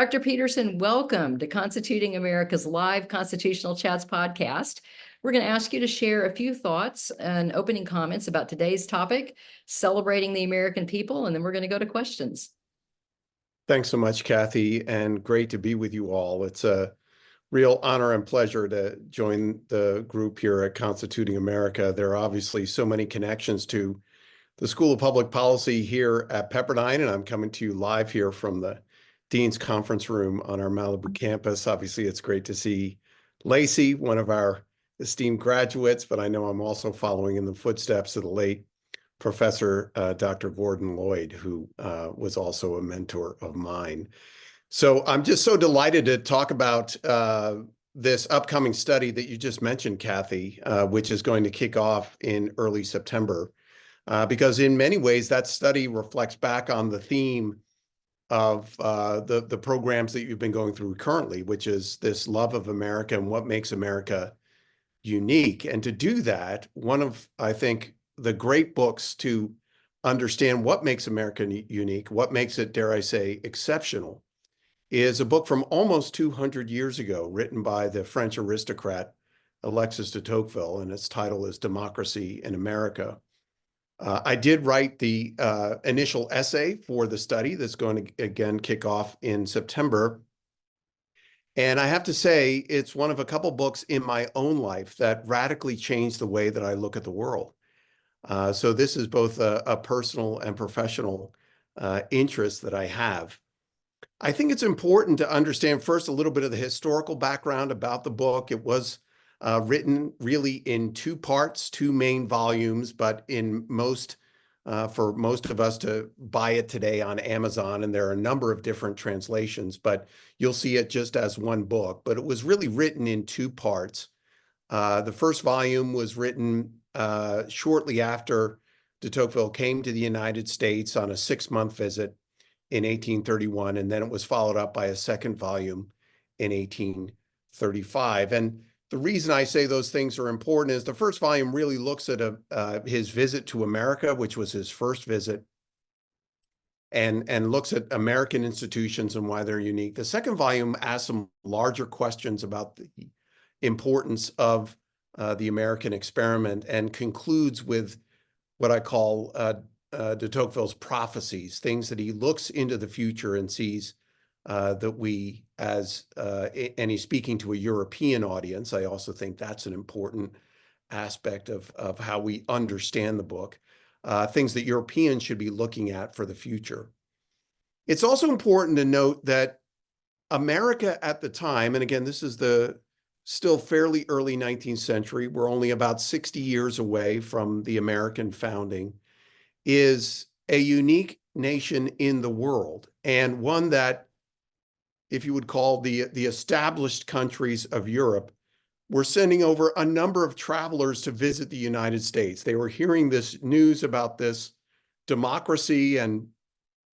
Dr. Peterson, welcome to Constituting America's live Constitutional Chats podcast. We're going to ask you to share a few thoughts and opening comments about today's topic, celebrating the American people, and then we're going to go to questions. Thanks so much, Kathy, and great to be with you all. It's a real honor and pleasure to join the group here at Constituting America. There are obviously so many connections to the School of Public Policy here at Pepperdine, and I'm coming to you live here from the Dean's Conference Room on our Malibu campus. Obviously, it's great to see Lacey, one of our esteemed graduates, but I know I'm also following in the footsteps of the late Professor Dr. Gordon Lloyd, who was also a mentor of mine. So I'm just so delighted to talk about this upcoming study that you just mentioned, Kathy, which is going to kick off in early September, because in many ways that study reflects back on the theme of the programs that you've been going through currently, which is this love of America and what makes America unique. And to do that, one of, I think, the great books to understand what makes America unique, what makes it, dare I say, exceptional, is a book from almost 200 years ago, written by the French aristocrat Alexis de Tocqueville, and its title is Democracy in America. I did write the initial essay for the study that's going to, again, kick off in September. And I have to say, it's one of a couple books in my own life that radically changed the way that I look at the world. So this is both a personal and professional interest that I have. I think it's important to understand first a little bit of the historical background about the book. It was written really in two parts, two main volumes, but in for most of us to buy it today on Amazon, and there are a number of different translations, but you'll see it just as one book. But it was really written in two parts. The first volume was written shortly after de Tocqueville came to the United States on a 6-month visit in 1831, and then it was followed up by a second volume in 1835. And the reason I say those things are important is the first volume really looks at his visit to America, which was his first visit, and looks at American institutions and why they're unique. The second volume asks some larger questions about the importance of the American experiment and concludes with what I call de Tocqueville's prophecies, things that he looks into the future and sees that we, and he's speaking to a European audience. I also think that's an important aspect of how we understand the book, things that Europeans should be looking at for the future. It's also important to note that America at the time, and again, this is the still fairly early 19th century, we're only about 60 years away from the American founding, is a unique nation in the world, and one that, if you would call the established countries of Europe, were sending over a number of travelers to visit the United States. They were hearing this news about this democracy and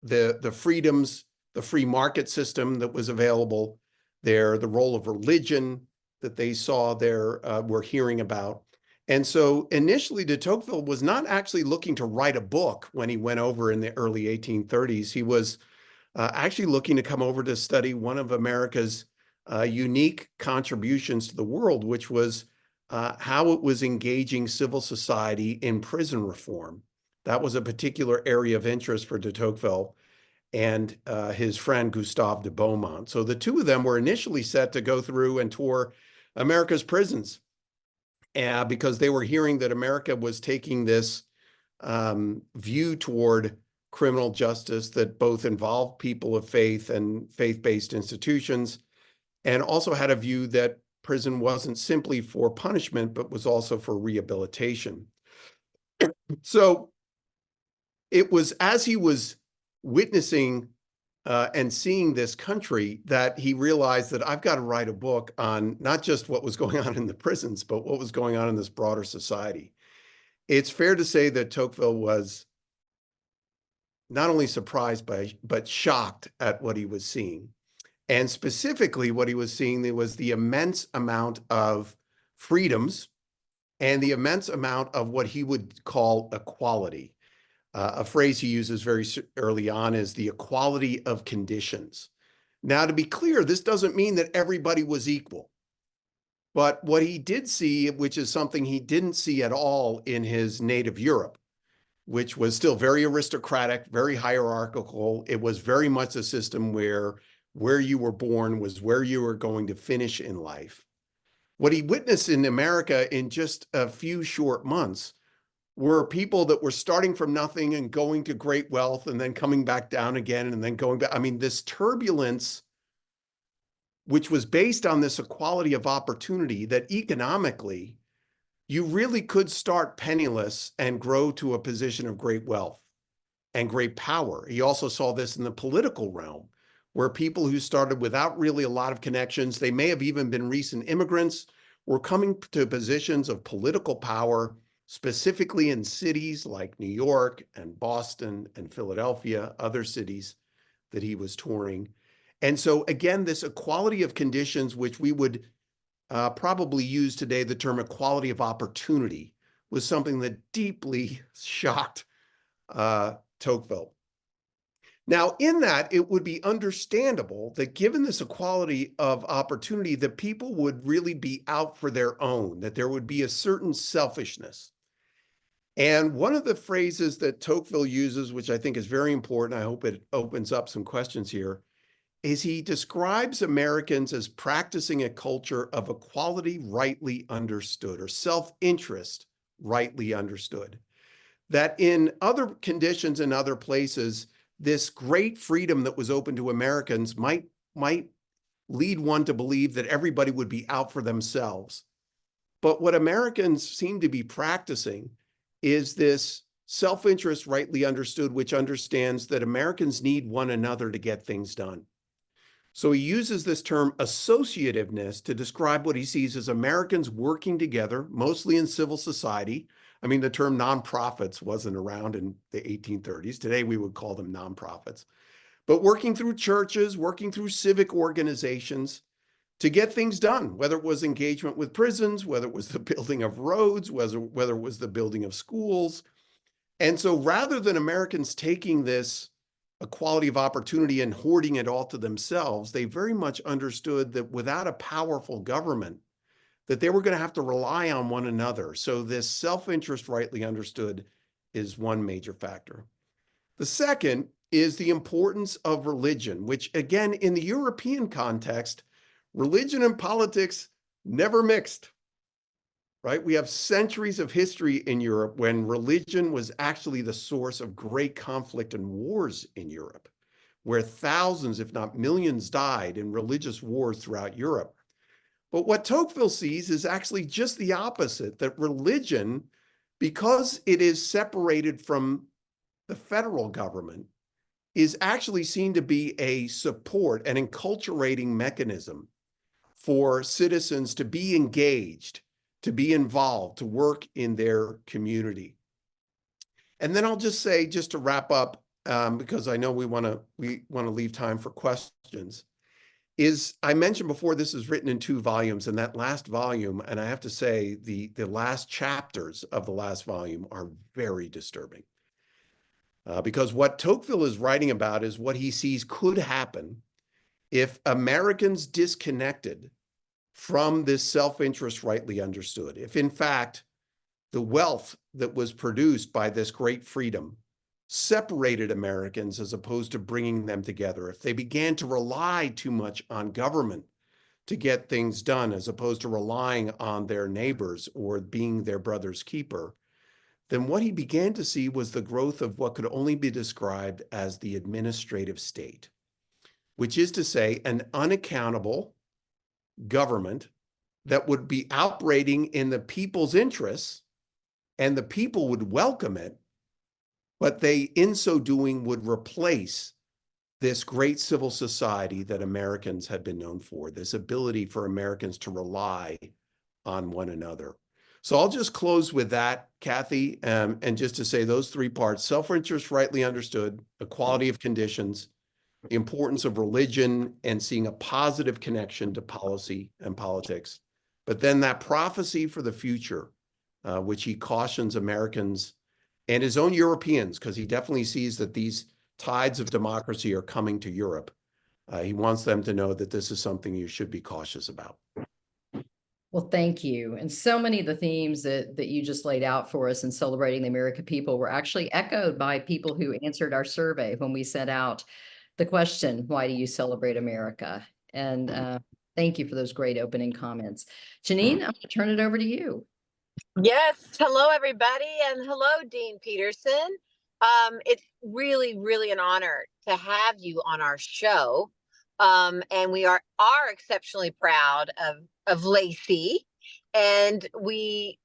the freedoms, the free market system that was available there, the role of religion that they saw there, were hearing about. And so initially, de Tocqueville was not actually looking to write a book when he went over in the early 1830s. He was actually looking to come over to study one of America's unique contributions to the world, which was how it was engaging civil society in prison reform. That was a particular area of interest for de Tocqueville and his friend Gustave de Beaumont. So the two of them were initially set to go through and tour America's prisons, because they were hearing that America was taking this view toward criminal justice that both involved people of faith and faith-based institutions, and also had a view that prison wasn't simply for punishment, but was also for rehabilitation. So it was as he was witnessing and seeing this country that he realized that I've got to write a book on not just what was going on in the prisons, but what was going on in this broader society. It's fair to say that Tocqueville was not only surprised but shocked at what he was seeing. And specifically what he was seeing, there was the immense amount of freedoms and the immense amount of what he would call equality. A phrase he uses very early on is the equality of conditions. Now, to be clear, this doesn't mean that everybody was equal. But what he did see, which is something he didn't see at all in his native Europe, which was still very aristocratic, very hierarchical. It was very much a system where you were born was where you were going to finish in life. What he witnessed in America in just a few short months were people that were starting from nothing and going to great wealth and then coming back down again and then going back. I mean, this turbulence, which was based on this equality of opportunity, that economically you really could start penniless and grow to a position of great wealth and great power. He also saw this in the political realm, where people who started without really a lot of connections, they may have even been recent immigrants, were coming to positions of political power, specifically in cities like New York and Boston and Philadelphia, other cities that he was touring. And so again, this equality of conditions, which we would probably use today the term equality of opportunity, was something that deeply shocked Tocqueville. Now, in that, it would be understandable that given this equality of opportunity, that people would really be out for their own, that there would be a certain selfishness. And one of the phrases that Tocqueville uses, which I think is very important, I hope it opens up some questions here, is he describes Americans as practicing a culture of equality rightly understood, or self-interest rightly understood. That in other conditions in other places, this great freedom that was open to Americans might lead one to believe that everybody would be out for themselves. But what Americans seem to be practicing is this self-interest rightly understood, which understands that Americans need one another to get things done. So he uses this term associativeness to describe what he sees as Americans working together, mostly in civil society. I mean, the term nonprofits wasn't around in the 1830s. Today, we would call them nonprofits. But working through churches, working through civic organizations to get things done, whether it was engagement with prisons, whether it was the building of roads, whether it was the building of schools. And so rather than Americans taking this equality of opportunity and hoarding it all to themselves, they very much understood that without a powerful government, that they were going to have to rely on one another. So this self-interest rightly understood is one major factor. The second is the importance of religion, which again, in the European context, religion and politics never mixed. Right? We have centuries of history in Europe when religion was actually the source of great conflict and wars in Europe, where thousands, if not millions, died in religious wars throughout Europe. But what Tocqueville sees is actually just the opposite, that religion, because it is separated from the federal government, is actually seen to be a support, an enculturating mechanism for citizens to be engaged, to be involved, to work in their community. And then I'll just say, just to wrap up, because I know we want to leave time for questions, is I mentioned before this is written in 2 volumes, and that last volume, and I have to say the last chapters of the last volume are very disturbing. Because what Tocqueville is writing about is what he sees could happen if Americans disconnected from this self-interest rightly understood. If in fact, the wealth that was produced by this great freedom separated Americans as opposed to bringing them together, if they began to rely too much on government to get things done as opposed to relying on their neighbors or being their brother's keeper, then what he began to see was the growth of what could only be described as the administrative state, which is to say an unaccountable government that would be operating in the people's interests, and the people would welcome it, but they, in so doing, would replace this great civil society that Americans had been known for, this ability for Americans to rely on one another. So I'll just close with that, Kathy, and just to say those 3 parts: self-interest rightly understood, equality of conditions, the importance of religion and seeing a positive connection to policy and politics, but then that prophecy for the future, which he cautions Americans and his own Europeans, because he definitely sees that these tides of democracy are coming to Europe, He wants them to know that this is something you should be cautious about. Well, thank you. And so many of the themes that you just laid out for us in celebrating the American people were actually echoed by people who answered our survey when we sent out the question, why do you celebrate America? And thank you for those great opening comments. Janine, I'm going to turn it over to you. Yes. Hello, everybody. And hello, Dean Peterson. It's really, really an honor to have you on our show. And we are exceptionally proud of Lacey. And we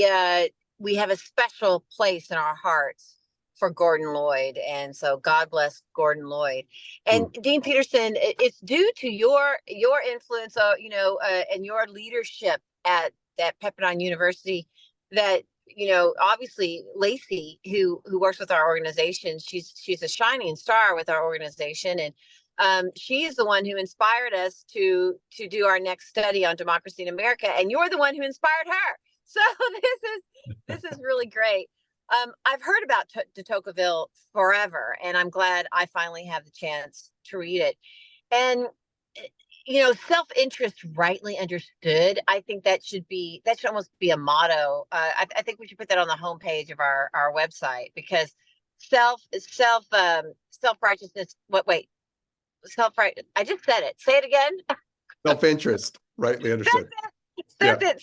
have a special place in our hearts for Gordon Lloyd. And so God bless Gordon Lloyd. And Dean Peterson, it's due to your influence, and your leadership at Pepperdine University that, obviously Lacey, who works with our organization, she's a shining star with our organization. And she is the one who inspired us to do our next study on democracy in America. And you're the one who inspired her. So this is really great. I've heard about de Tocqueville forever, and I'm glad I finally have the chance to read it. And self-interest rightly understood. I think that should almost be a motto. I think we should put that on the homepage of our website, because self-righteousness. I just said it. Say it again. Self-interest, rightly understood. That's it.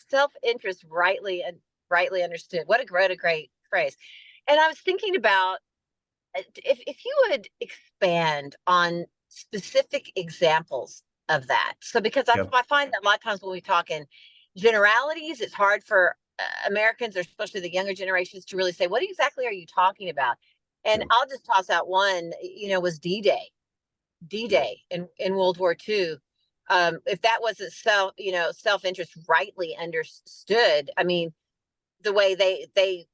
Self-interest rightly understood. What a great phrase. And I was thinking about if you would expand on specific examples of that. So because I find that a lot of times when we talk in generalities, it's hard for Americans, or especially the younger generations, to really say, what exactly are you talking about? And I'll just toss out one, was D-Day in World War II. If that wasn't self-interest rightly understood, I mean, the way the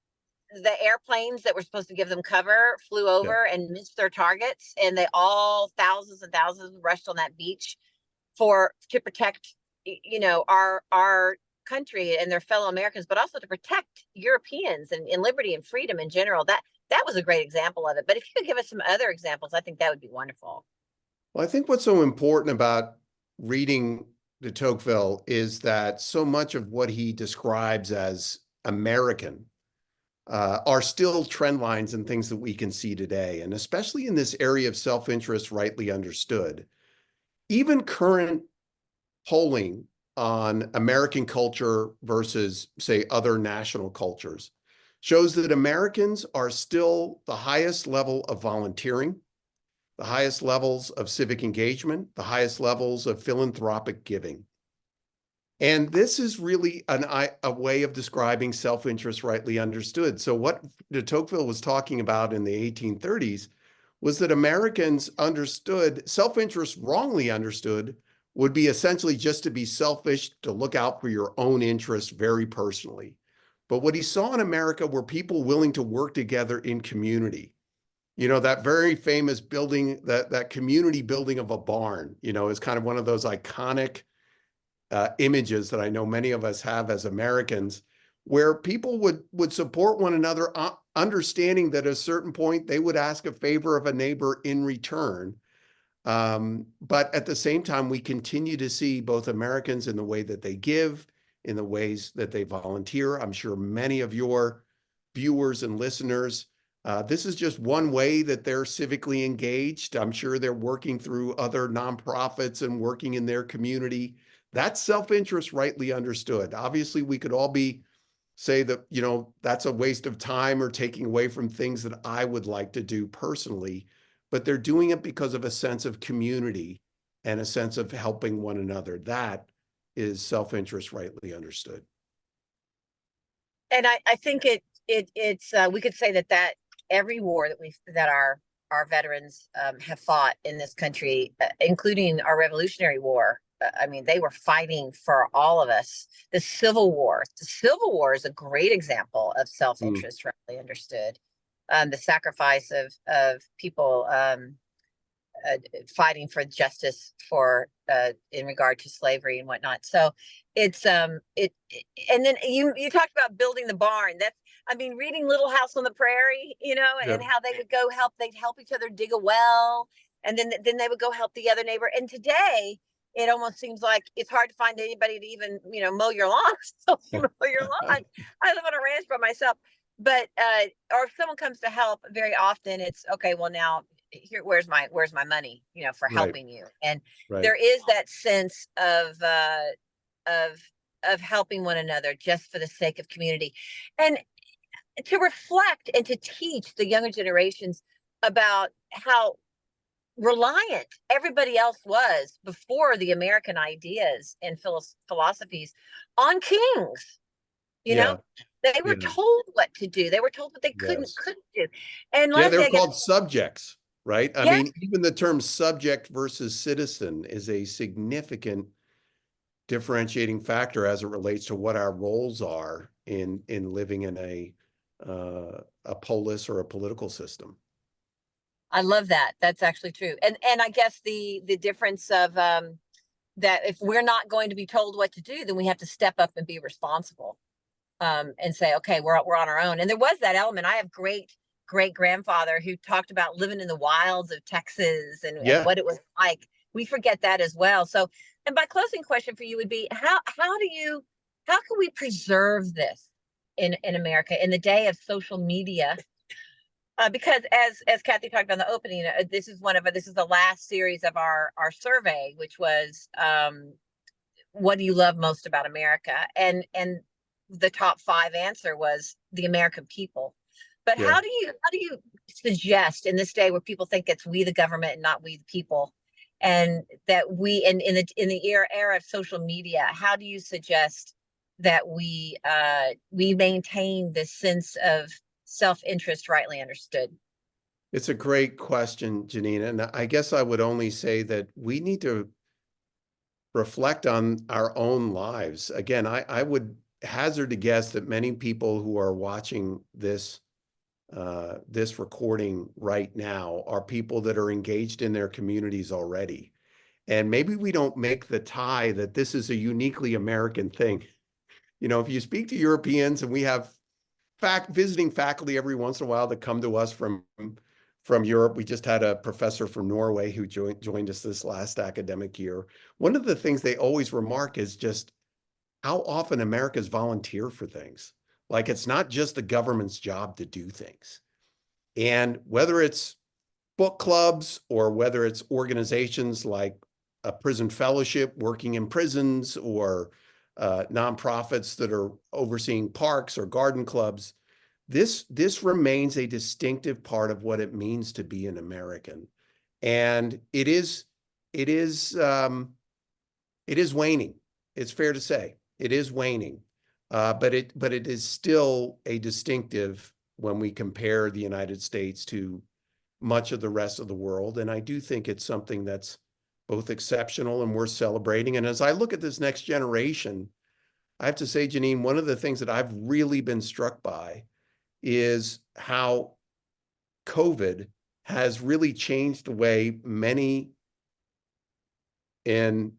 airplanes that were supposed to give them cover flew over and missed their targets, and they all, thousands and thousands, rushed on that beach to protect our country and their fellow Americans, but also to protect Europeans and liberty and freedom in general. That was a great example of it. But if you could give us some other examples, I think that would be wonderful. Well, I think what's so important about reading de Tocqueville is that so much of what he describes as American are still trend lines and things that we can see today. And especially in this area of self-interest rightly understood, even current polling on American culture versus, say, other national cultures shows that Americans are still the highest level of volunteering, the highest levels of civic engagement, the highest levels of philanthropic giving. And this is really a way of describing self-interest rightly understood. So what de Tocqueville was talking about in the 1830s was that Americans understood self-interest wrongly understood would be essentially just to be selfish, to look out for your own interests very personally. But what he saw in America were people willing to work together in community. That very famous building, that community building of a barn, is kind of one of those iconic images that I know many of us have as Americans, where people would support one another, understanding that at a certain point they would ask a favor of a neighbor in return. But at the same time, we continue to see both Americans in the way that they give, in the ways that they volunteer. I'm sure many of your viewers and listeners, this is just one way that they're civically engaged. I'm sure they're working through other nonprofits and working in their community. That's self-interest rightly understood. Obviously, we could all say that, that's a waste of time or taking away from things that I would like to do personally, but they're doing it because of a sense of community and a sense of helping one another. That is self-interest rightly understood. And I think it's we could say that every war that our veterans have fought in this country, including our Revolutionary War, I mean, they were fighting for all of us. The Civil War is a great example of self-interest rightly understood. The sacrifice of people fighting for justice in regard to slavery and whatnot. So it's and then you talked about building the barn. Reading Little House on the Prairie, and how they would they'd help each other dig a well, and then they would go help the other neighbor. And today it almost seems like it's hard to find anybody to even, mow your lawn. So you mow your lawn. I live on a ranch by myself, but or if someone comes to help, very often it's okay. Well, now here, where's my money, for Right, helping you? And right. there is that sense of of helping one another just for the sake of community, and to reflect and to teach the younger generations about how reliant everybody else was before the American ideas and philosophies on kings. You Yeah, know, they were yeah, told what to do. They were told what they couldn't yes. do. And Yeah, Leslie, they're I guess, called subjects, right? I yeah, mean, even the term subject versus citizen is a significant differentiating factor as it relates to what our roles are in living in a polis or a political system. I love that. That's actually true. And I guess the difference of that if we're not going to be told what to do, then we have to step up and be responsible, and say, okay, we're on our own. And there was that element. I have great grandfather who talked about living in the wilds of Texas and Yeah, what it was like. We forget that as well. So, and my closing question for you would be, how can we preserve this in America in the day of social media? Because as Kathy talked about in the opening, this is the last series of our survey, which was what do you love most about America? And the top 5 answer was the American people. But yeah. how do you suggest in this day where people think it's we the government and not we the people, and that we in the era of social media, how do you suggest that we maintain this sense of self-interest rightly understood? It's a great question, Janina. And I guess I would only say that we need to reflect on our own lives. Again, I would hazard to guess that many people who are watching this this recording right now are people that are engaged in their communities already. And maybe we don't make the tie that this is a uniquely American thing. If you speak to Europeans, and we have visiting faculty every once in a while that come to us from Europe. We just had a professor from Norway who joined us this last academic year. One of the things they always remark is just how often Americans volunteer for things. Like, it's not just the government's job to do things. And whether it's book clubs or whether it's organizations like a prison fellowship working in prisons, or nonprofits that are overseeing parks or garden clubs, this remains a distinctive part of what it means to be an American. And it is waning. It's fair to say it is waning, but it is still a distinctive when we compare the United States to much of the rest of the world. And I do think it's something that's both exceptional and worth celebrating. And as I look at this next generation, I have to say, Janine, one of the things that I've really been struck by is how COVID has really changed the way many in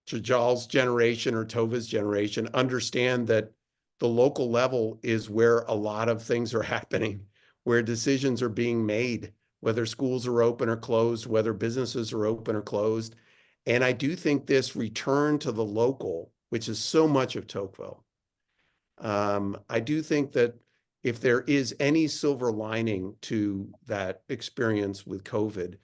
Chajal's generation or Tova's generation understand that the local level is where a lot of things are happening, where decisions are being made, whether schools are open or closed, whether businesses are open or closed. And I do think this return to the local, which is so much of Tocqueville, I do think that if there is any silver lining to that experience with COVID,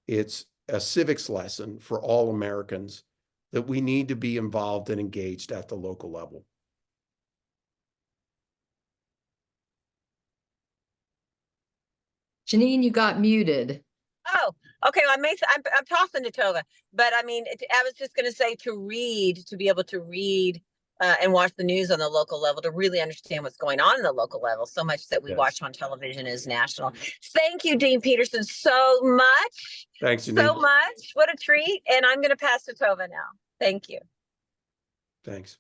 it's a civics lesson for all Americans that we need to be involved and engaged at the local level. Janine, you got muted. Oh, okay. Well, I'm tossing to Tova, but I mean, I was just going to say to be able to read and watch the news on the local level, to really understand what's going on in the local level. So much that we watch on television is national. Thank you, Dean Peterson, so much. Thanks, Janine. So much. What a treat. And I'm going to pass to Tova now. Thank you. Thanks.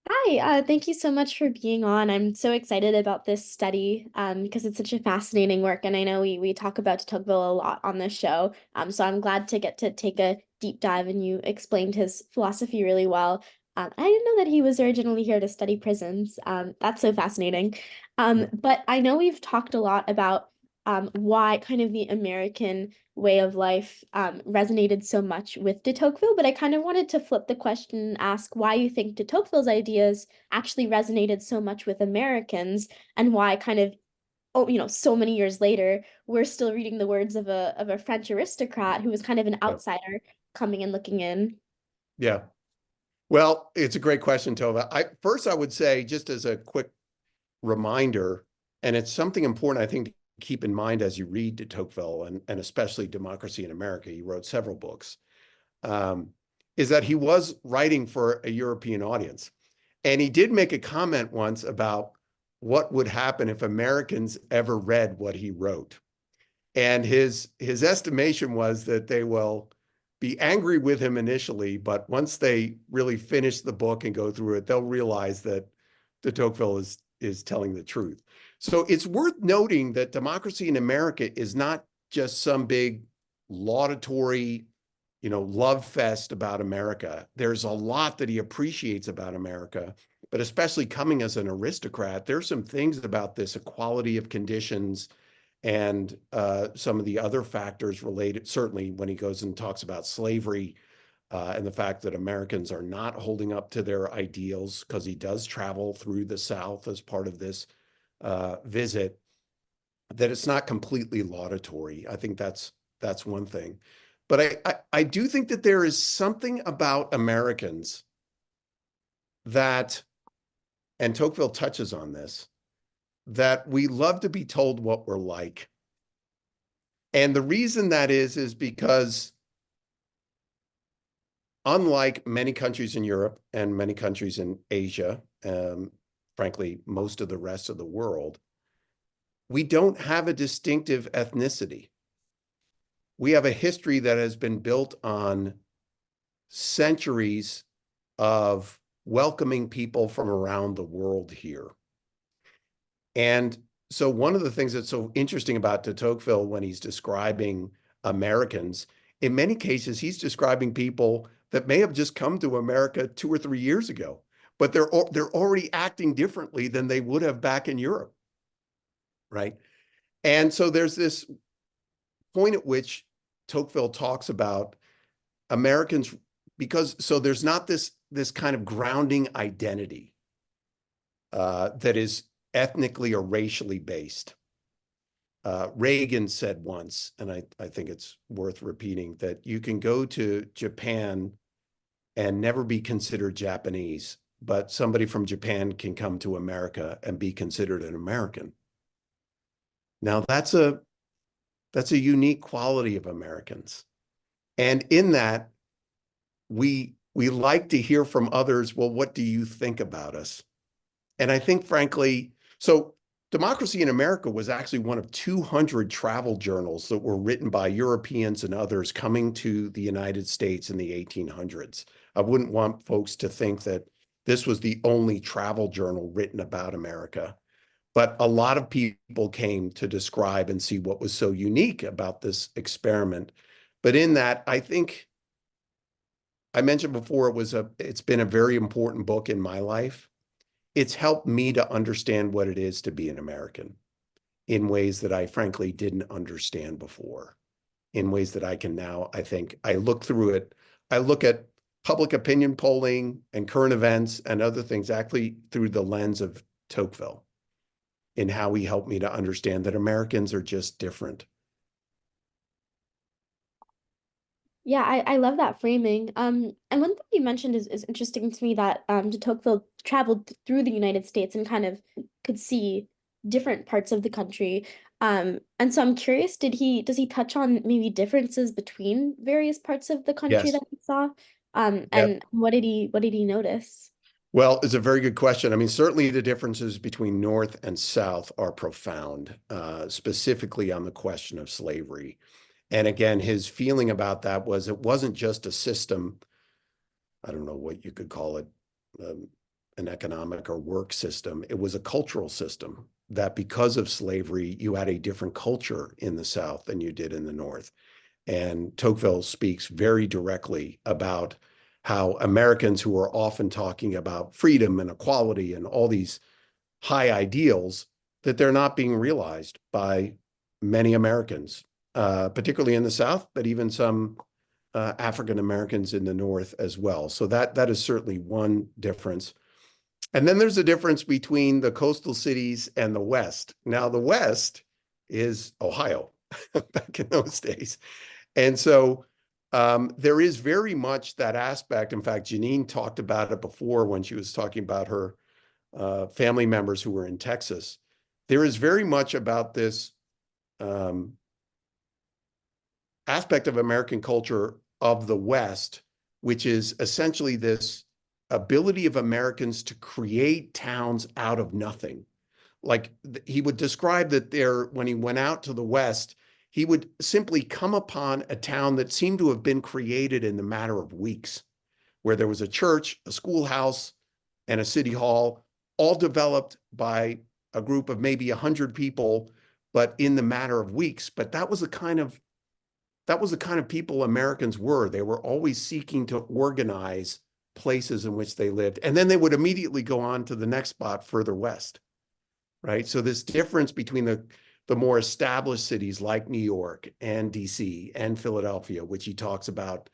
Hi, thank you so much for being on. I'm so excited about this study because it's such a fascinating work, and I know we talk about de Tocqueville a lot on this show. So I'm glad to get to take a deep dive, and you explained his philosophy really well. I didn't know that he was originally here to study prisons. That's so fascinating. But I know we've talked a lot about why kind of the American way of life resonated so much with de Tocqueville, but I kind of wanted to flip the question and ask why you think de Tocqueville's ideas actually resonated so much with Americans, and why kind of, oh, so many years later, we're still reading the words of a French aristocrat who was kind of an Yeah. outsider coming and looking in. Yeah. Well, it's a great question, Tova. First, I would say, just as a quick reminder, and it's something important, I think, to keep in mind as you read de Tocqueville, and especially Democracy in America. He wrote several books, is that he was writing for a European audience. And he did make a comment once about what would happen if Americans ever read what he wrote. And his estimation was that they will be angry with him initially, but once they really finish the book and go through it, they'll realize that de Tocqueville is telling the truth. So it's worth noting that Democracy in America is not just some big laudatory, love fest about America. There's a lot that he appreciates about America, but especially coming as an aristocrat, there's some things about this equality of conditions and some of the other factors related, certainly when he goes and talks about slavery and the fact that Americans are not holding up to their ideals, because he does travel through the South as part of this visit, that it's not completely laudatory. I think that's one thing. But I do think that there is something about Americans that, and Tocqueville touches on this, that we love to be told what we're like. And the reason that is because unlike many countries in Europe and many countries in Asia, frankly, most of the rest of the world, we don't have a distinctive ethnicity. We have a history that has been built on centuries of welcoming people from around the world here. And so one of the things that's so interesting about de Tocqueville when he's describing Americans, in many cases, he's describing people that may have just come to America 2 or 3 years ago, but they're already acting differently than they would have back in Europe, right? And so there's this point at which Tocqueville talks about Americans, because so there's not this kind of grounding identity that is ethnically or racially based. Reagan said once, and I think it's worth repeating, that you can go to Japan and never be considered Japanese, but somebody from Japan can come to America and be considered an American. Now that's a unique quality of Americans. And in that, we like to hear from others, well, what do you think about us? And I think, frankly, so Democracy in America was actually one of 200 travel journals that were written by Europeans and others coming to the United States in the 1800s. I wouldn't want folks to think that this was the only travel journal written about America. But a lot of people came to describe and see what was so unique about this experiment. But in that, I think I mentioned before, it's been a very important book in my life. It's helped me to understand what it is to be an American in ways that I frankly didn't understand before, in ways that I can now, I think, I look through it. I look at public opinion polling and current events and other things actually through the lens of Tocqueville, in how he helped me to understand that Americans are just different. Yeah, I love that framing. And one thing you mentioned is interesting to me, that de Tocqueville traveled through the United States and kind of could see different parts of the country. And so I'm curious, does he touch on maybe differences between various parts of the country Yes. that he saw? Yep. And what did he notice? Well, it's a very good question. I mean, certainly the differences between North and South are profound, specifically on the question of slavery. And again, his feeling about that was it wasn't just a system, I don't know what you could call it, an economic or work system. It was a cultural system, that because of slavery, you had a different culture in the South than you did in the North. And Tocqueville speaks very directly about how Americans, who are often talking about freedom and equality and all these high ideals, that they're not being realized by many Americans, particularly in the South, but even some African Americans in the North as well. So that is certainly one difference. And then there's a difference between the coastal cities and the West. Now, the West is Ohio back in those days. And so there is very much that aspect. In fact, Janine talked about it before when she was talking about her family members who were in Texas. There is very much about this aspect of American culture of the West, which is essentially this ability of Americans to create towns out of nothing. Like he would describe that when he went out to the West, he would simply come upon a town that seemed to have been created in the matter of weeks, where there was a church, a schoolhouse, and a city hall, all developed by a group of maybe 100 people, but in the matter of weeks. But that was the kind of people Americans were. They were always seeking to organize places in which they lived. And then they would immediately go on to the next spot further west, right? So this difference between the more established cities like New York and DC and Philadelphia, which he talks about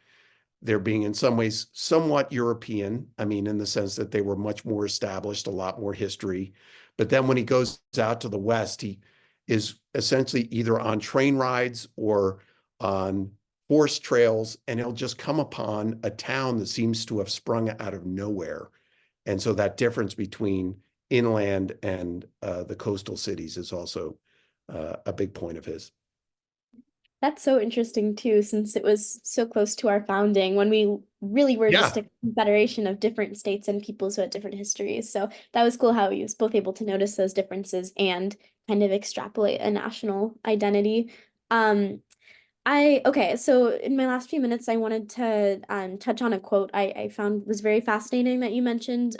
there being in some ways somewhat European, I mean, in the sense that they were much more established, a lot more history. But then when he goes out to the West, he is essentially either on train rides or on horse trails, and he'll just come upon a town that seems to have sprung out of nowhere. And so that difference between inland and the coastal cities is also a big point of his. That's so interesting too, since it was so close to our founding when we really were just Yeah. a confederation of different states and peoples who had different histories. So that was cool how he was both able to notice those differences and kind of extrapolate a national identity. Okay, so in my last few minutes, I wanted to touch on a quote I found was very fascinating that you mentioned,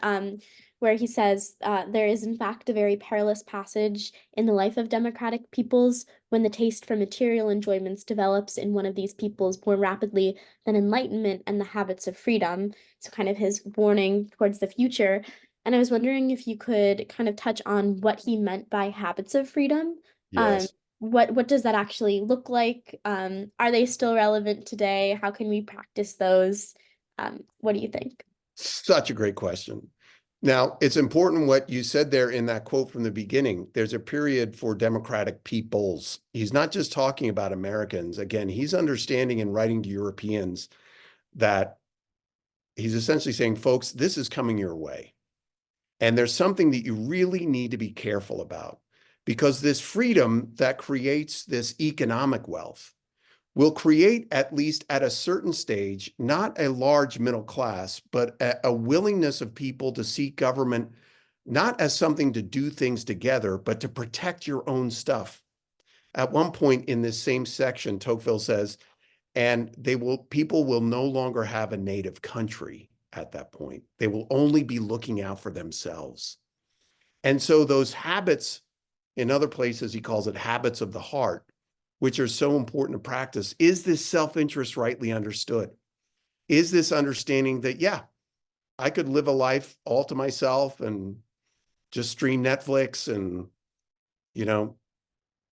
where he says, there is in fact a very perilous passage in the life of democratic peoples when the taste for material enjoyments develops in one of these peoples more rapidly than enlightenment and the habits of freedom. So kind of his warning towards the future. And I was wondering if you could kind of touch on what he meant by habits of freedom. Um, Yes. what does that actually look like? Are they still relevant today? How can we practice those? What do you think? Such a great question. Now, it's important what you said there in that quote from the beginning. There's a period for democratic peoples. He's not just talking about Americans. Again, he's understanding and writing to Europeans that he's essentially saying, folks, this is coming your way. And there's something that you really need to be careful about, because this freedom that creates this economic wealth will create, at least at a certain stage, not a large middle class, but a willingness of people to see government not as something to do things together, but to protect your own stuff. At one point in this same section, Tocqueville says, and people will no longer have a native country at that point. They will only be looking out for themselves. And so those habits, in other places, he calls it habits of the heart, which are so important to practice. Is this self-interest rightly understood? Is this understanding that, yeah, I could live a life all to myself and just stream Netflix and,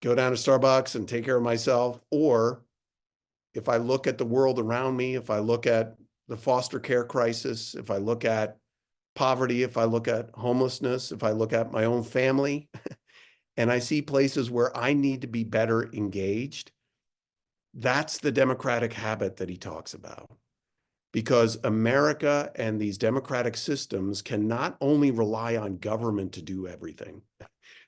go down to Starbucks and take care of myself? Or if I look at the world around me, if I look at the foster care crisis, if I look at poverty, if I look at homelessness, if I look at my own family, and I see places where I need to be better engaged, that's the democratic habit that he talks about. Because America and these democratic systems can not only rely on government to do everything.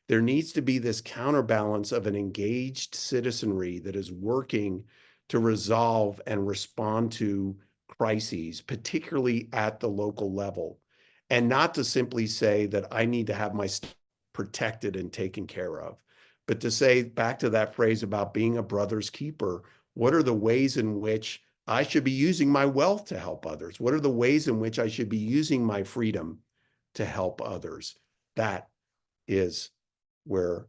There needs to be this counterbalance of an engaged citizenry that is working to resolve and respond to crises, particularly at the local level, and not to simply say that I need to have my stuff protected and taken care of, but to say, back to that phrase about being a brother's keeper, what are the ways in which I should be using my wealth to help others? What are the ways in which I should be using my freedom to help others? That is where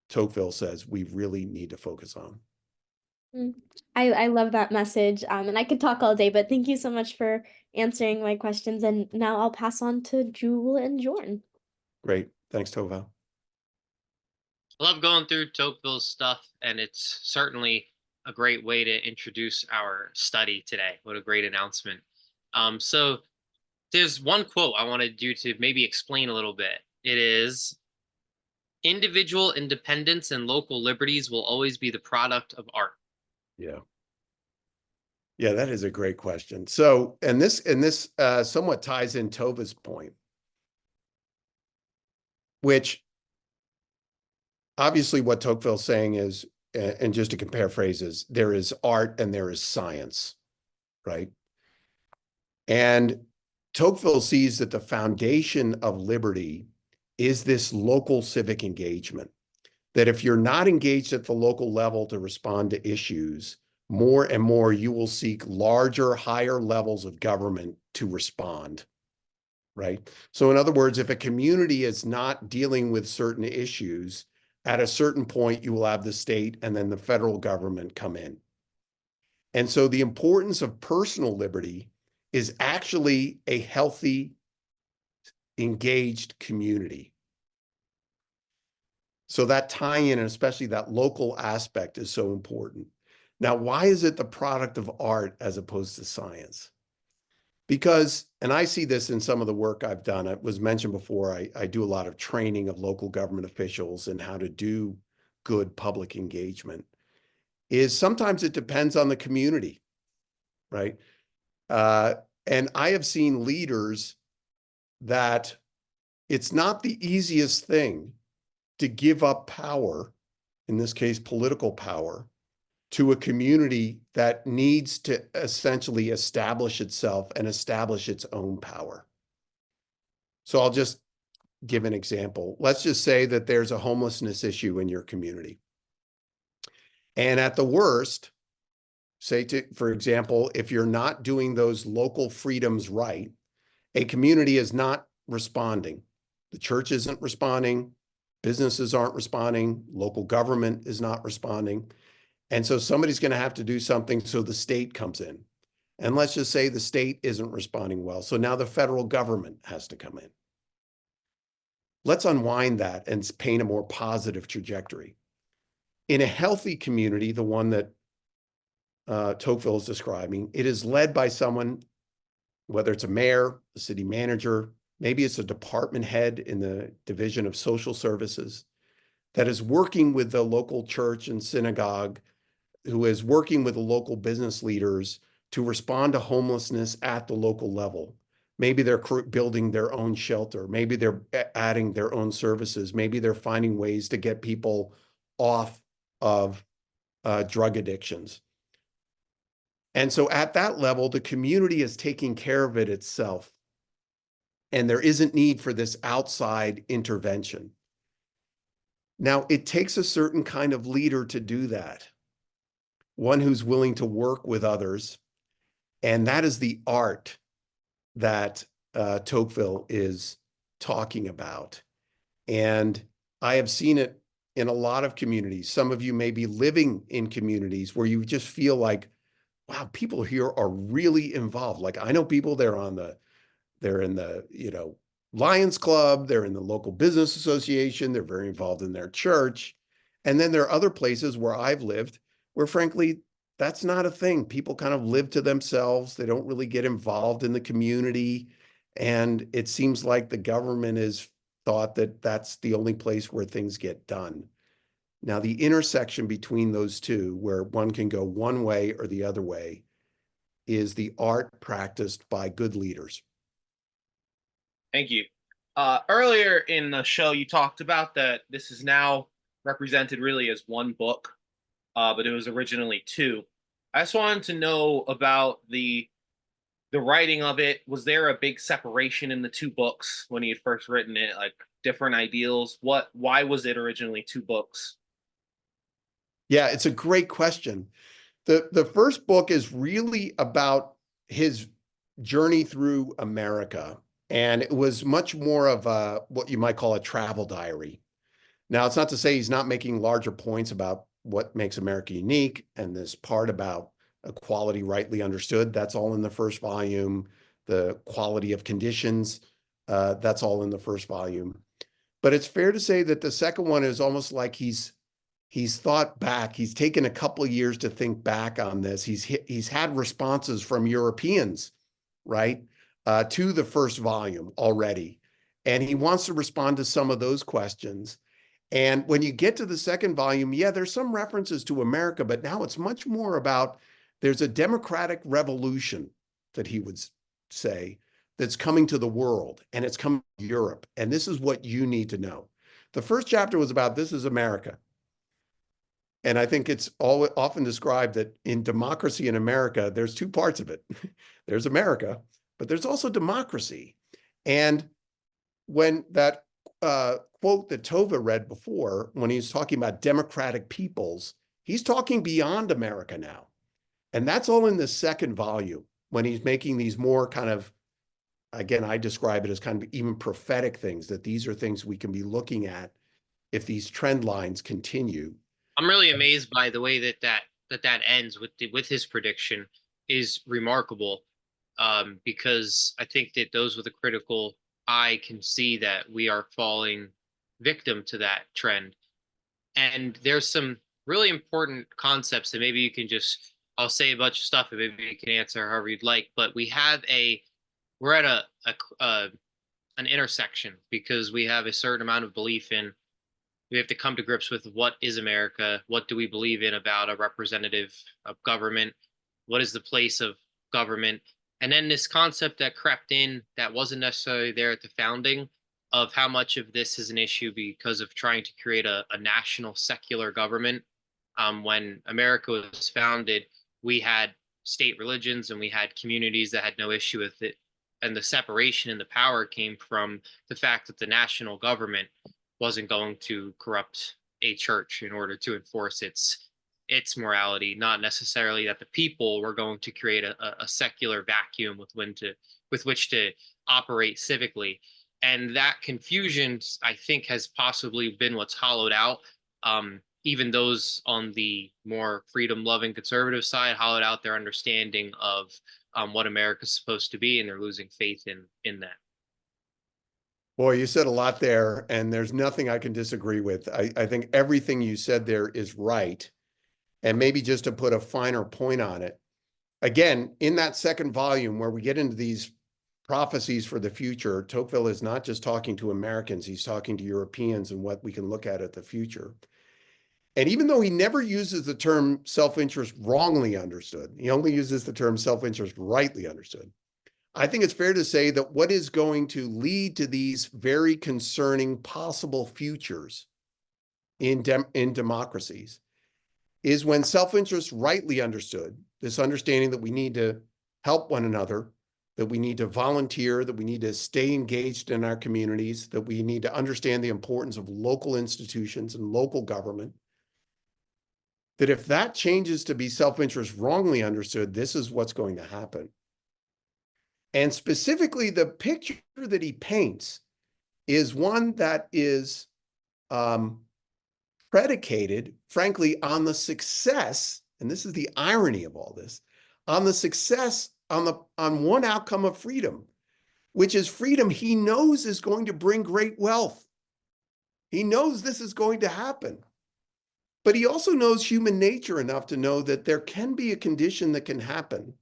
Tocqueville says we really need to focus on. I love that message. And I could talk all day, but thank you so much for answering my questions. And now I'll pass on to Jewel and Jordan. Great. Thanks, Tova. I love going through Tocqueville's stuff, and it's certainly a great way to introduce our study today. What a great announcement. So there's one quote I wanted you to maybe explain a little bit. It is, individual independence and local liberties will always be the product of art. Yeah. Yeah, that is a great question. So, and this somewhat ties in Tova's point, which obviously what Tocqueville's saying is, and just to compare phrases, there is art and there is science, right? And Tocqueville sees that the foundation of liberty is this local civic engagement. That if you're not engaged at the local level to respond to issues, more and more you will seek larger, higher levels of government to respond, right? So in other words, if a community is not dealing with certain issues, at a certain point, you will have the state and then the federal government come in. And so the importance of personal liberty is actually a healthy, engaged community. So that tie-in, and especially that local aspect, is so important. Now, why is it the product of art as opposed to science? Because, and I see this in some of the work I've done, it was mentioned before, I do a lot of training of local government officials in how to do good public engagement, is sometimes it depends on the community, right? And I have seen leaders that it's not the easiest thing to give up power, in this case, political power, to a community that needs to essentially establish itself and establish its own power. So I'll just give an example. Let's just say that there's a homelessness issue in your community. And at the worst, say, for example, if you're not doing those local freedoms right, a community is not responding. The church isn't responding, businesses aren't responding, local government is not responding. And so somebody's going to have to do something, so the state comes in. And let's just say the state isn't responding well. So now the federal government has to come in. Let's unwind that and paint a more positive trajectory. In a healthy community, the one that Tocqueville is describing, it is led by someone, whether it's a mayor, a city manager, maybe it's a department head in the Division of Social Services, that is working with the local church and synagogue, who is working with the local business leaders to respond to homelessness at the local level. Maybe they're building their own shelter. Maybe they're adding their own services. Maybe they're finding ways to get people off of drug addictions. And so at that level, the community is taking care of it itself. And there isn't need for this outside intervention. Now, it takes a certain kind of leader to do that. One who's willing to work with others. And that is the art that Tocqueville is talking about. And I have seen it in a lot of communities. Some of you may be living in communities where you just feel like, wow, people here are really involved. Like I know people, they're in the, Lions Club, they're in the local business association, they're very involved in their church. And then there are other places where I've lived where frankly, that's not a thing. People kind of live to themselves. They don't really get involved in the community. And it seems like the government is thought that that's the only place where things get done. Now, the intersection between those two, where one can go one way or the other way, is the art practiced by good leaders. Thank you. Earlier in the show, you talked about that this is now represented really as one book, but it was originally two. I just wanted to know about the writing of it. Was there a big separation in the two books when he had first written it, like different ideals? Why was it originally two books? Yeah, it's a great question. The first book is really about his journey through America. And it was much more of what you might call a travel diary. Now, it's not to say he's not making larger points about what makes America unique, and this part about equality rightly understood, that's all in the first volume. The quality of conditions, that's all in the first volume. But it's fair to say that the second one is almost like he's thought back. He's taken a couple of years to think back on this. He's had responses from Europeans, right, to the first volume already. And he wants to respond to some of those questions. And when you get to the second volume, yeah, there's some references to America, but now it's much more about there's a democratic revolution that he would say that's coming to the world, and it's coming to Europe. And this is what you need to know. The first chapter was about this is America. And I think it's often described that in democracy in America, there's two parts of it. There's America, but there's also democracy. And when that quote that Tova read before, when he's talking about democratic peoples, he's talking beyond America now. And that's all in the second volume when he's making these more kind of, again, I describe it as kind of even prophetic things, that these are things we can be looking at if these trend lines continue. I'm really amazed by the way that ends with his prediction is remarkable, because I think that those with a critical eye can see that we are falling victim to that trend. And there's some really important concepts that maybe you can just, I'll say a bunch of stuff and maybe you can answer however you'd like, but we're at an intersection because we have a certain amount of belief in, we have to come to grips with what is America, what do we believe in about a representative of government, what is the place of government, and then this concept that crept in that wasn't necessarily there at the founding of how much of this is an issue because of trying to create a national secular government. When America was founded, we had state religions and we had communities that had no issue with it. And the separation in the power came from the fact that the national government wasn't going to corrupt a church in order to enforce its morality, not necessarily that the people were going to create a secular vacuum with which to operate civically. And that confusion, I think, has possibly been what's hollowed out. Even those on the more freedom-loving conservative side hollowed out their understanding of what America's supposed to be, and they're losing faith in that. Boy, you said a lot there, and there's nothing I can disagree with. I think everything you said there is right. And maybe just to put a finer point on it, again, in that second volume where we get into these prophecies for the future, Tocqueville is not just talking to Americans, he's talking to Europeans and what we can look at the future. And even though he never uses the term self-interest wrongly understood, he only uses the term self-interest rightly understood. I think it's fair to say that what is going to lead to these very concerning possible futures in democracies is when self-interest rightly understood, this understanding that we need to help one another, that we need to volunteer, that we need to stay engaged in our communities, that we need to understand the importance of local institutions and local government, that if that changes to be self-interest wrongly understood, this is what's going to happen. And specifically, the picture that he paints is one that is predicated, frankly, on the success, and this is the irony of all this, on the success on one outcome of freedom, which is freedom he knows is going to bring great wealth. He knows this is going to happen. But he also knows human nature enough to know that there can be a condition that can happen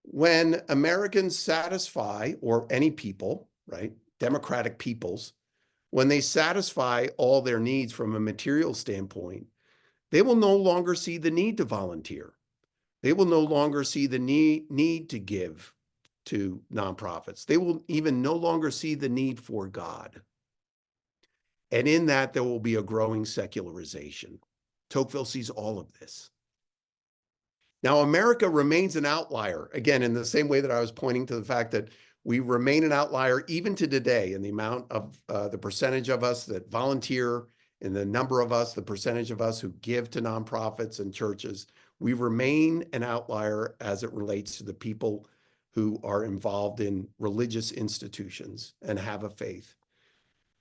when Americans satisfy, or any people, right, democratic peoples, when they satisfy all their needs from a material standpoint, they will no longer see the need to volunteer. They will no longer see the need to give to nonprofits. They will even no longer see the need for God. And in that, there will be a growing secularization. Tocqueville sees all of this. Now, America remains an outlier, again, in the same way that I was pointing to the fact that we remain an outlier even to today in the amount of the percentage of us that volunteer, in the number of us, the percentage of us who give to nonprofits and churches. We remain an outlier as it relates to the people who are involved in religious institutions and have a faith.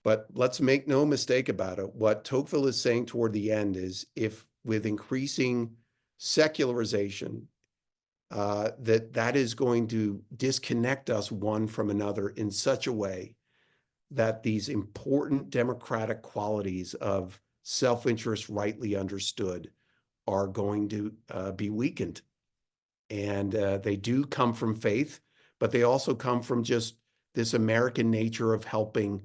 But let's make no mistake about it. What Tocqueville is saying toward the end is, if with increasing secularization, that is going to disconnect us one from another in such a way that these important democratic qualities of self-interest rightly understood are going to be weakened. And they do come from faith, but they also come from just this American nature of helping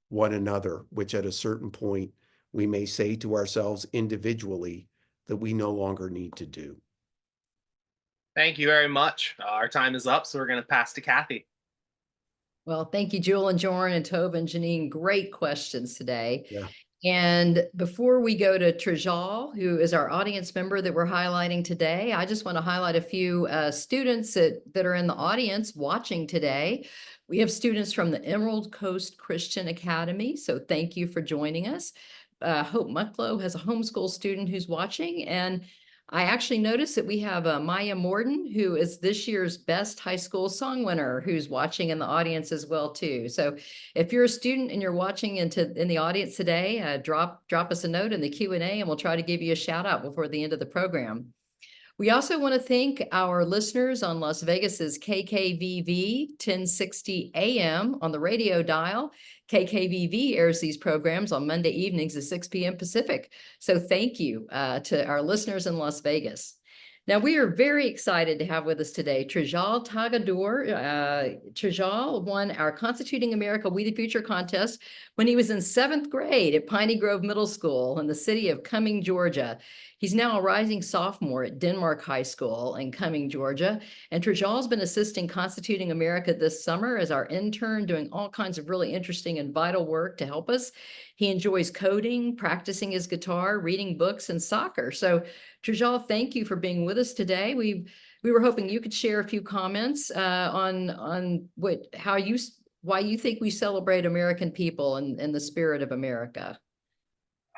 one another, which at a certain point we may say to ourselves individually that we no longer need to do. Thank you very much. Our time is up, so we're going to pass to Kathy. Well, thank you, Jewel and Jorn and Tove and Janine. Great questions today. Yeah. And before we go to Trijal, who is our audience member that we're highlighting today, I just want to highlight a few students that are in the audience watching today. We have students from the Emerald Coast Christian Academy, so thank you for joining us. Hope Mucklow has a homeschool student who's watching, and I actually noticed that we have Maya Morden, who is this year's best high school song winner, who's watching in the audience as well too. So if you're a student and you're watching in the audience today, drop us a note in the Q&A and we'll try to give you a shout out before the end of the program. We also want to thank our listeners on Las Vegas's KKVV 1060 AM on the radio dial. KKVV airs these programs on Monday evenings at 6 p.m. Pacific. So thank you to our listeners in Las Vegas. Now, we are very excited to have with us today Trijal Tagadur. Trijal won our Constituting America We the Future contest when he was in 7th grade at Piney Grove Middle School in the city of Cumming, Georgia. He's now a rising sophomore at Denmark High School in Cumming, Georgia. And Trijal's been assisting Constituting America this summer as our intern, doing all kinds of really interesting and vital work to help us. He enjoys coding, practicing his guitar, reading books, and soccer. So Trijal, thank you for being with us today. We were hoping you could share a few comments on why you think we celebrate American people and the spirit of America.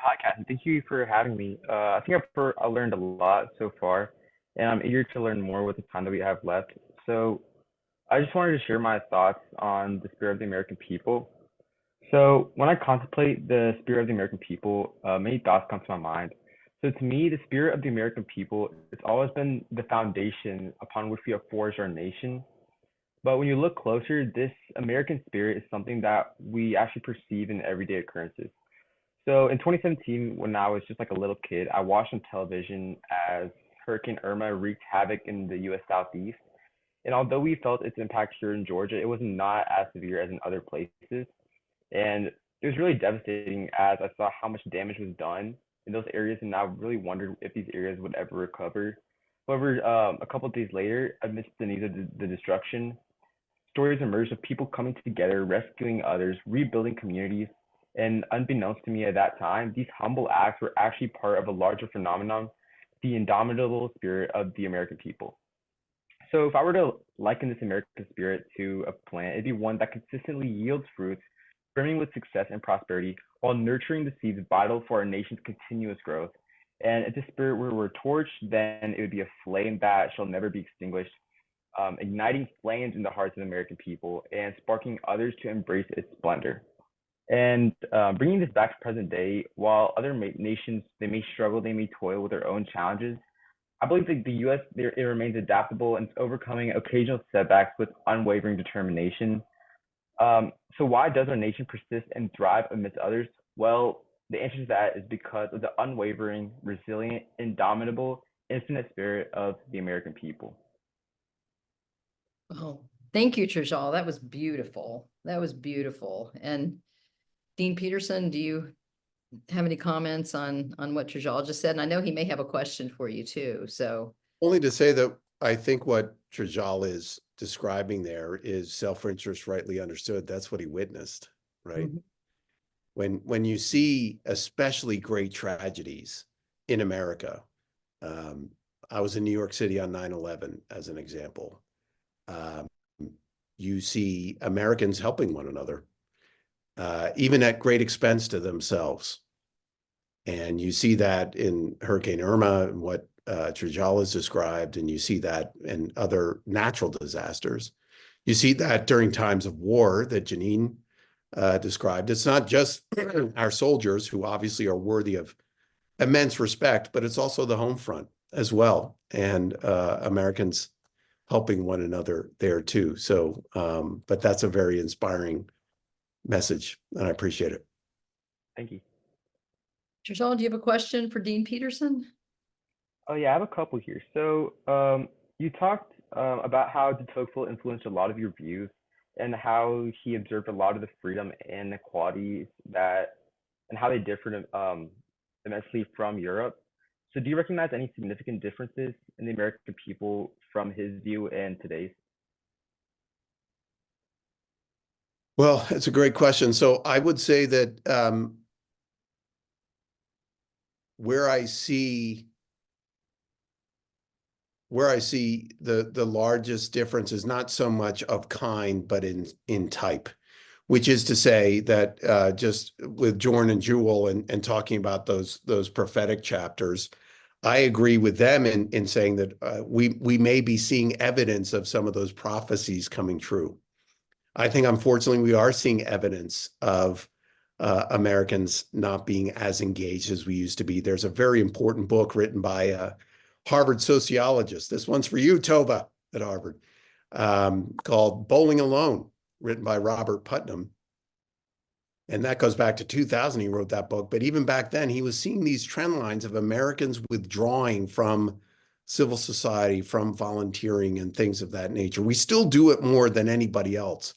Hi, Kathy. Thank you for having me. I think I learned a lot so far, and I'm eager to learn more with the time that we have left. So I just wanted to share my thoughts on the spirit of the American people. So when I contemplate the spirit of the American people, many thoughts come to my mind. So to me, the spirit of the American people, it's always been the foundation upon which we have forged our nation. But when you look closer, this American spirit is something that we actually perceive in everyday occurrences. So in 2017, when I was just like a little kid, I watched on television as Hurricane Irma wreaked havoc in the U.S. Southeast. And although we felt its impact here in Georgia, it was not as severe as in other places. And it was really devastating as I saw how much damage was done in those areas, and I really wondered if these areas would ever recover. However, a couple of days later, amidst the news of the destruction, stories emerged of people coming together, rescuing others, rebuilding communities. And unbeknownst to me at that time, these humble acts were actually part of a larger phenomenon, the indomitable spirit of the American people. So if I were to liken this American spirit to a plant, it'd be one that consistently yields fruits, brimming with success and prosperity, while nurturing the seeds vital for our nation's continuous growth. And if the spirit were torched, then it would be a flame that shall never be extinguished, igniting flames in the hearts of the American people and sparking others to embrace its splendor. And bringing this back to present day, while other nations, they may struggle, they may toil with their own challenges, I believe that the U.S., it remains adaptable and it's overcoming occasional setbacks with unwavering determination. So why does our nation persist and thrive amidst others? Well, the answer to that is because of the unwavering, resilient, indomitable, infinite spirit of the American people. Oh, thank you, Trijal. That was beautiful. That was beautiful. And Dean Peterson, do you have any comments on what Trijal just said? And I know he may have a question for you too. So only to say that I think what Trijal is describing there is self-interest rightly understood. That's what he witnessed, right? Mm-hmm. When you see especially great tragedies in America, I was in New York City on 9/11 as an example. You see Americans helping one another, even at great expense to themselves. And you see that in Hurricane Irma and what Trijal has described, and you see that in other natural disasters. You see that during times of war that Janine described. It's not just our soldiers who obviously are worthy of immense respect, but it's also the home front as well, and Americans helping one another there too. So, but that's a very inspiring message, and I appreciate it. Thank you. Giselle, do you have a question for Dean Peterson? Oh yeah, I have a couple here. So you talked about how de Tocqueville influenced a lot of your views and how he observed a lot of the freedom and inequalities that and how they differed immensely from Europe. So do you recognize any significant differences in the American people from his view and today's? Well, it's a great question. So I would say that where I see the largest difference is not so much of kind, but in type, which is to say that just with Jorn and Jewel and talking about those prophetic chapters, I agree with them in saying that we may be seeing evidence of some of those prophecies coming true. I think, unfortunately, we are seeing evidence of Americans not being as engaged as we used to be. There's a very important book written by a Harvard sociologist. This one's for you, Tova, at Harvard, called Bowling Alone, written by Robert Putnam. And that goes back to 2000. He wrote that book. But even back then, he was seeing these trend lines of Americans withdrawing from civil society, from volunteering and things of that nature. We still do it more than anybody else.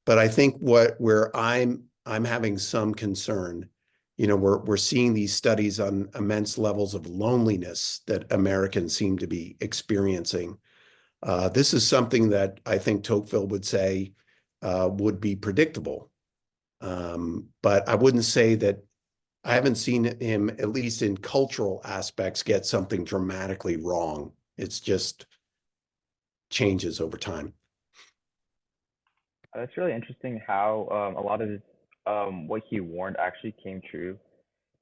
But I think where I'm having some concern, we're seeing these studies on immense levels of loneliness that Americans seem to be experiencing. This is something that I think Tocqueville would say would be predictable. But I wouldn't say that I haven't seen him, at least in cultural aspects, get something dramatically wrong. It's just changes over time. That's really interesting how a lot of what he warned actually came true.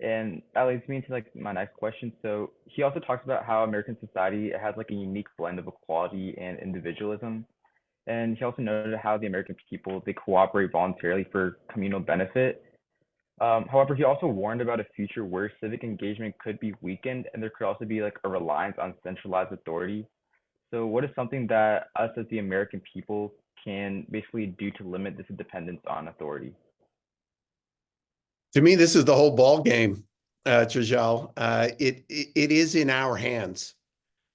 And that leads me into like my next question. So he also talks about how American society has like a unique blend of equality and individualism. And he also noted how the American people, they cooperate voluntarily for communal benefit. However, he also warned about a future where civic engagement could be weakened and there could also be like a reliance on centralized authority. So what is something that us as the American people can basically do to limit this dependence on authority? To me, this is the whole ball game, Trajal. It is in our hands,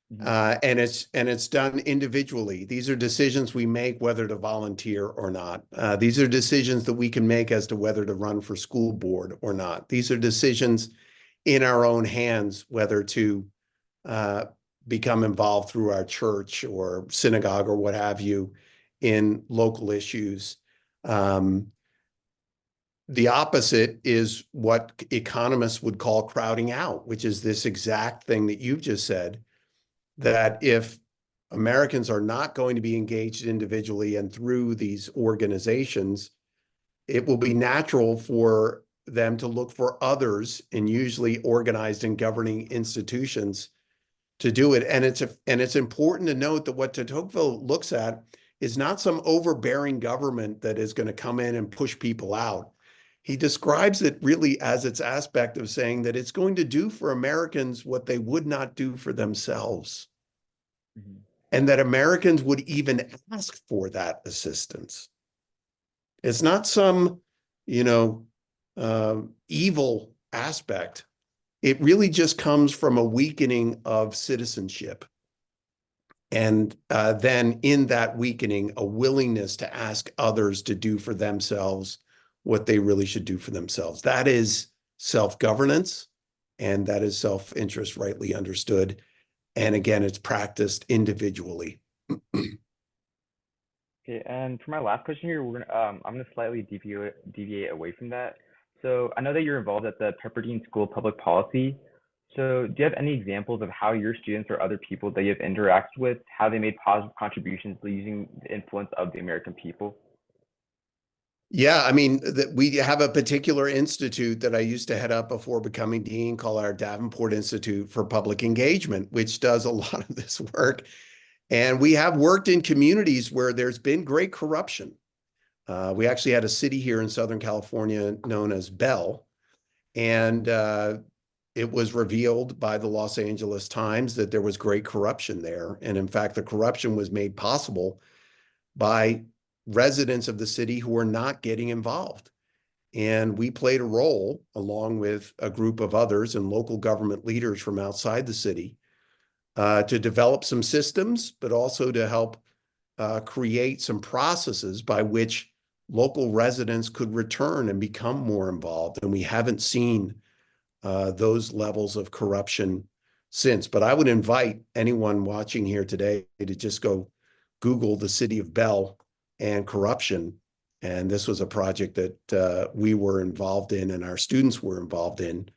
and it's done individually. These are decisions we make whether to volunteer or not. These are decisions that we can make as to whether to run for school board or not. These are decisions in our own hands whether to become involved through our church or synagogue or what have you in local issues. The opposite is what economists would call crowding out, which is this exact thing that you've just said, that if Americans are not going to be engaged individually and through these organizations, it will be natural for them to look for others, and usually organized and governing institutions, to do it. And it's important to note that what de Tocqueville looks at is not some overbearing government that is going to come in and push people out. He describes it really as its aspect of saying that it's going to do for Americans what they would not do for themselves. Mm-hmm. And that Americans would even ask for that assistance. It's not some, evil aspect. It really just comes from a weakening of citizenship. And then in that weakening, a willingness to ask others to do for themselves what they really should do for themselves. That is self-governance, and that is self-interest rightly understood. And again, it's practiced individually. Okay, and for my last question here, I'm gonna slightly deviate away from that. So I know that you're involved at the Pepperdine School of Public Policy. So do you have any examples of how your students or other people that you've interacted with, how they made positive contributions using the influence of the American people? Yeah, I mean, we have a particular institute that I used to head up before becoming dean called our Davenport Institute for Public Engagement, which does a lot of this work. And we have worked in communities where there's been great corruption. We actually had a city here in Southern California known as Bell, and it was revealed by the Los Angeles Times that there was great corruption there. And in fact, the corruption was made possible by residents of the city who are not getting involved. And we played a role, along with a group of others and local government leaders from outside the city, to develop some systems, but also to help create some processes by which local residents could return and become more involved. And we haven't seen those levels of corruption since. But I would invite anyone watching here today to just go Google the city of Bell and corruption. And this was a project that we were involved in and our students were involved in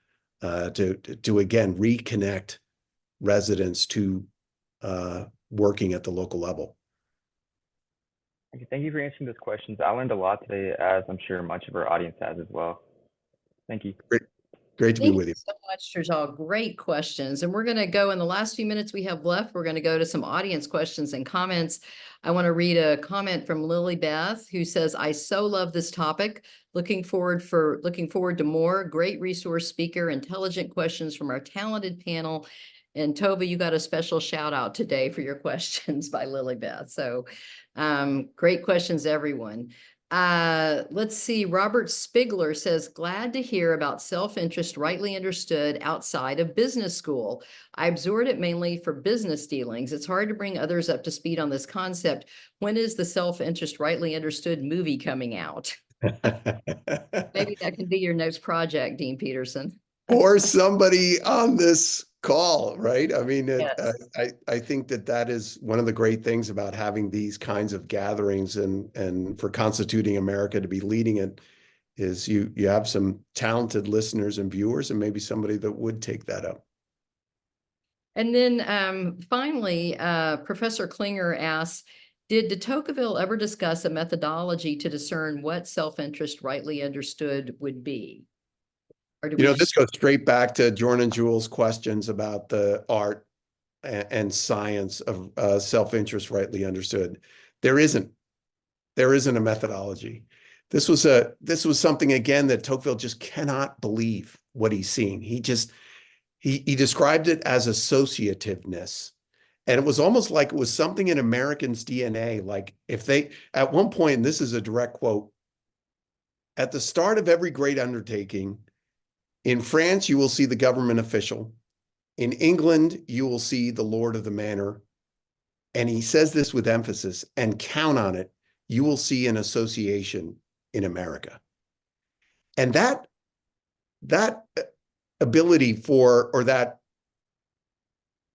to again, reconnect residents to working at the local level. Okay, thank you for answering those questions. I learned a lot today, as I'm sure much of our audience has as well. Thank you. Great to be Thank with you you. so much, Trajal. Great questions. And we're going to go in the last few minutes we have left. We're going to go to some audience questions and comments. I want to read a comment from Lily Beth, who says, I so love this topic. Looking forward to more great resource speaker, intelligent questions from our talented panel. And Tova, you got a special shout out today for your questions by Lily Beth. So great questions, everyone. Let's see. Robert Spigler says, glad to hear about self-interest rightly understood outside of business school. I absorbed it mainly for business dealings. It's hard to bring others up to speed on this concept. When is the self-interest rightly understood movie coming out? Maybe that can be your next project, Dean Peterson. Or somebody on this call, right? I mean, Yes. I think that is one of the great things about having these kinds of gatherings and for Constituting America to be leading it is you have some talented listeners and viewers and maybe somebody that would take that up. And then finally, Professor Klinger asks, did de Tocqueville ever discuss a methodology to discern what self-interest rightly understood would be? Or do we This goes straight back to Jordan and Jules' questions about the art and science of self-interest rightly understood. There isn't a methodology. This was something, again, that Tocqueville just cannot believe what he's seeing. He described it as associativeness. And it was almost like it was something in Americans' DNA. Like if they, at one point, and this is a direct quote, at the start of every great undertaking, in France, you will see the government official. In England, you will see the lord of the manor. And he says this with emphasis, and count on it, you will see an association in America. And that ability or that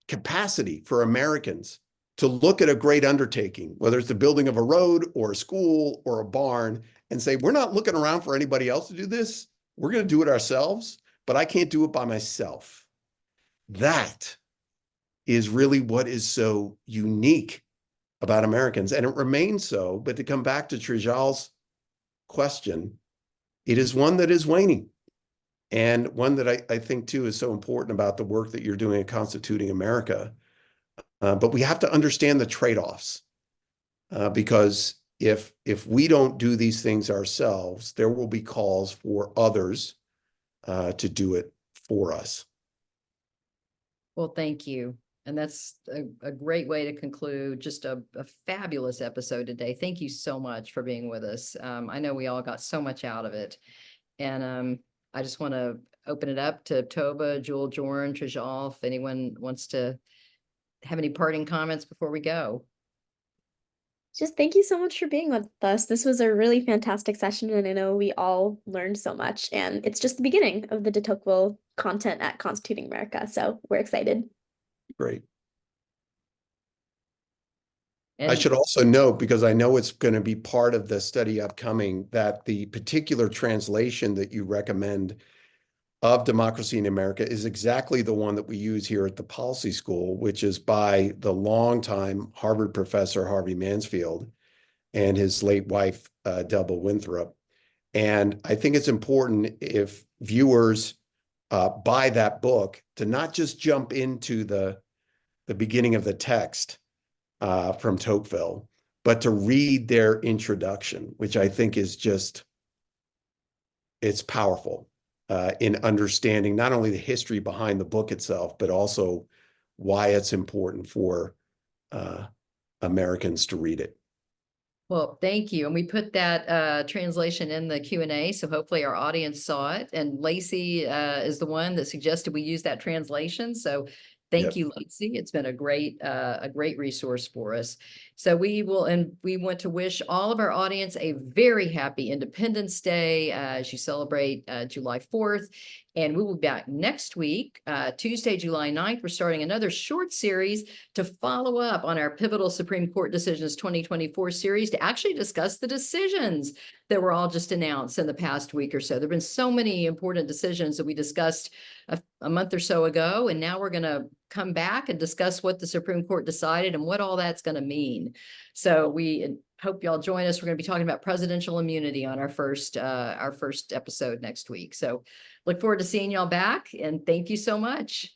capacity for Americans to look at a great undertaking, whether it's the building of a road or a school or a barn, and say, we're not looking around for anybody else to do this. We're going to do it ourselves, but I can't do it by myself. That is really what is so unique about Americans, and it remains so. But to come back to Trajal's question, it is one that is waning, and one that I think, too, is so important about the work that you're doing at Constituting America. But we have to understand the trade-offs, because if we don't do these things ourselves, there will be calls for others to do it for us. Well, thank you. And that's a great way to conclude just a fabulous episode today. Thank you so much for being with us. I know we all got so much out of it. And I just want to open it up to Toba, Jewel, Jorn, Trajal, if anyone wants to have any parting comments before we go. Just thank you so much for being with us. This was a really fantastic session, and I know we all learned so much. And it's just the beginning of the de Tocqueville content at Constituting America. So we're excited. Great. And I should also note, because I know it's going to be part of the study upcoming, that the particular translation that you recommend of Democracy in America is exactly the one that we use here at the Policy School, which is by the longtime Harvard professor Harvey Mansfield and his late wife, Delba Winthrop. And I think it's important, if viewers buy that book, to not just jump into the beginning of the text from Tocqueville, but to read their introduction, which I think is just, it's powerful in understanding not only the history behind the book itself, but also why it's important for Americans to read it. Well, thank you. And we put that translation in the Q&A, so hopefully our audience saw it. And Lacey is the one that suggested we use that translation. So thank Yep. you, Lacey. It's been a great resource for us. So we want to wish all of our audience a very happy Independence Day as you celebrate July 4th. And we will be back next week, Tuesday, July 9th. We're starting another short series to follow up on our pivotal Supreme Court decisions 2024 series to actually discuss the decisions that were all just announced in the past week or so. There have been so many important decisions that we discussed a month or so ago, and now we're going to come back and discuss what the Supreme Court decided and what all that's going to mean. So we hope y'all join us. We're going to be talking about presidential immunity on our first episode next week. So look forward to seeing y'all back, and thank you so much.